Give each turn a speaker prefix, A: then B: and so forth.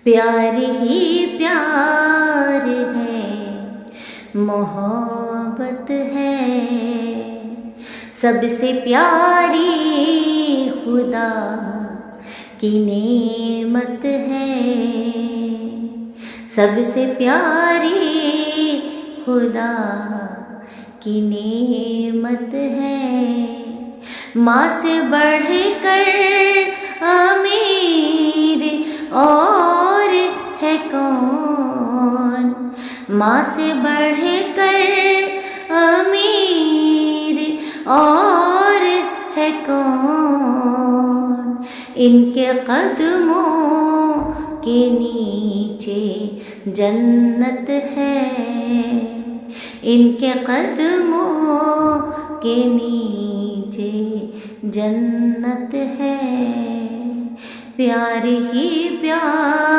A: प्यार ही प्यार है, मोहब्बत है, सबसे प्यारी खुदा की नेमत है, सबसे प्यारी खुदा की नेमत है। माँ से बढ़कर अमीर और है कौन, माँ से बढ़कर अमीर और है कौन। इनके कदमों के नीचे जन्नत है, इनके कदमों के नीचे जन्नत है। प्यार ही प्यार